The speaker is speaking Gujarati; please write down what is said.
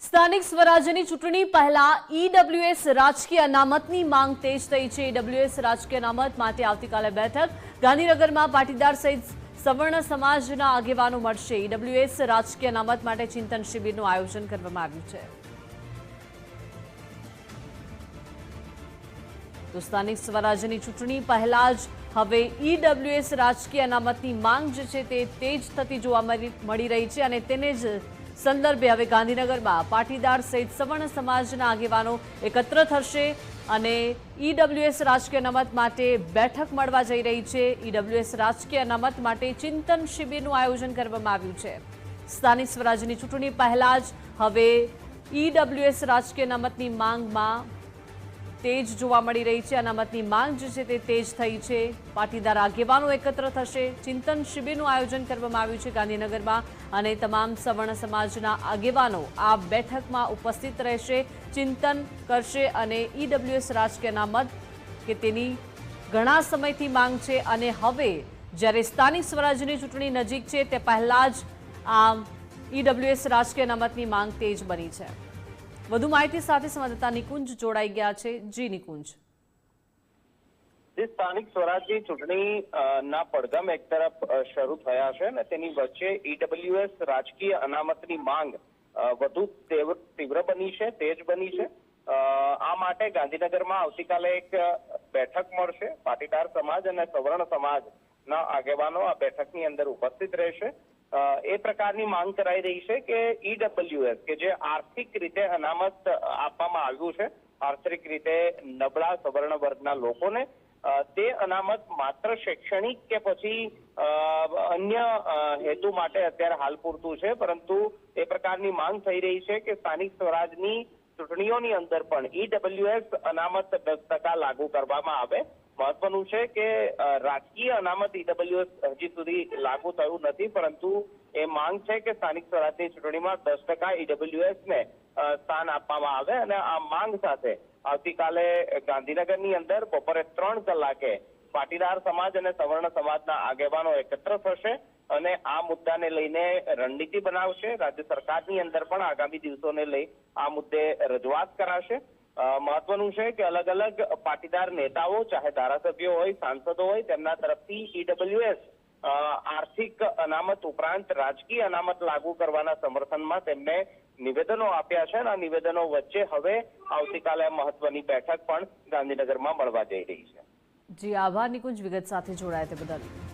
સ્થાનિક સ્વરાજ્યની ચૂંટણી પહેલા ઈડબ્લ્યુએસ રાજકીય અનામતની માંગ તેજ થઈ છે। ઈડબ્લ્યુએસ રાજકીય અનામત માટે આવતીકાલે બેઠક ગાંધીનગરમાં પાટીદાર સહિત સવર્ણ સમાજના આગેવાનો મળશે। ઈડબ્લ્યુએસ રાજકીય અનામત માટે ચિંતન શિબિરનું આયોજન કરવામાં આવ્યું છે। તો સ્થાનિક સ્વરાજ્યની ચૂંટણી પહેલા જ હવે ઈડબ્લ્યુએસ રાજકીય અનામતની માંગ જે છે તે તેજ થતી જોવા મળી રહી છે અને તેને જ સંદર્ભે હવે ગાંધીનગરમાં પાટીદાર સહિત સવર્ણ સમાજના આગેવાનો એકત્ર થશે અને ઈડબ્લ્યુએસ રાજકીય અનામત માટે બેઠક મળવા જઈ રહી છે। ઈડબ્લ્યુએસ રાજકીય અનામત માટે ચિંતન શિબિરનું આયોજન કરવામાં આવ્યું છે। સ્થાનિક સ્વરાજ્યની ચૂંટણી પહેલા જ હવે ઈડબ્લ્યુએસ રાજકીય અનામતની માંગમાં તેજ જોવા મળી રહી છે। અનામતની માંગ જે છે તે તેજ થઈ છે। પાટીદાર આગેવાનો એકત્ર થશે। ચિંતન શિબિરનું આયોજન કરવામાં આવ્યું છે ગાંધીનગરમાં અને તમામ સવર્ણ સમાજના આગેવાનો આ બેઠકમાં ઉપસ્થિત રહેશે, ચિંતન કરશે અને ઈડબ્લ્યુએસ રાજકીય અનામત કે તેની ઘણા સમયથી માંગ છે અને હવે જ્યારે સ્થાનિક સ્વરાજ્યની ચૂંટણી નજીક છે તે પહેલા જ આ ઈડબ્લ્યુએસ રાજકીય અનામતની માંગ તેજ બની છે। વધુ માહિતી સાથે સંવાદદાતા નિકુંજ જોડાઈ ગયા છે। જી નિકુંજ, સ્થાનિક સ્વરાજ્ય ચૂંટણી ના પડઘમ એક તરફ શરૂ થયા છે અને તેની વચ્ચે ઈડબ્લ્યુએસ રાજકીય અનામતની માંગ વધુ તીવ્ર બની છે, તેજ બની છે। આ માટે ગાંધીનગરમાં આવતીકાલે એક બેઠક મળશે। પાટીદાર સમાજ અને સવર્ણ સમાજના આગેવાનો આ બેઠકની અંદર ઉપસ્થિત રહેશે। એ પ્રકારની માંગ કરાઈ રહી છે કે ઈડબ્લ્યુએસ કે જે આર્થિક રીતે અનામત આપવામાં આવ્યું છે આર્થિક રીતે નબળા સવર્ણ વર્ગના લોકોને, તે અનામત માત્ર શૈક્ષણિક કે પછી અન્ય હેતુ માટે અત્યારે હાલ પૂરતું છે, પરંતુ એ પ્રકારની માંગ થઈ રહી છે કે સ્થાનિક સ્વરાજની ચૂંટણીઓની અંદર પણ ઈડબ્લ્યુએસ અનામત 10% લાગુ કરવામાં આવે। મહત્વનું છે કે રાજકીય અનામત ઈડબ્લ્યુએસ હજી સુધી લાગુ થયું નથી, પરંતુ એ માંગ છે કે સ્થાનિક સ્વરાજની ચૂંટણીમાં 10% ઈડબ્લ્યુએસને સ્થાન આપવામાં આવે અને આ માંગ સાથે આવતીકાલે ગાંધીનગરની અંદર બપોરે 3 કલાકે પાટીદાર સમાજ અને સવર્ણ સમાજના આગેવાનો એકત્ર થશે અને આ મુદ્દાને લઈને રણનીતિ બનાવશે। રાજ્ય સરકારની અંદર પણ આગામી દિવસોને લઈ આ મુદ્દે રજૂઆત કરાશે। મહત્વનું છે કે અલગ અલગ પાટીદાર નેતાઓ, ચાહે ધારાસભ્યો હોય, સાંસદો હોય, તેમના તરફથી ઈડબ્લ્યુએસ આર્થિક અનામત ઉપરાંત રાજકીય અનામત લાગુ કરવાના સમર્થનમાં તેમને નિવેદનો આપ્યા છે અને આ નિવેદનો વચ્ચે હવે આવતીકાલે મહત્વની બેઠક પણ ગાંધીનગરમાં મળવા જઈ રહી છે। જી આભાર નિકુંજ, વિગત સાથે જોડાયા તે બદલ।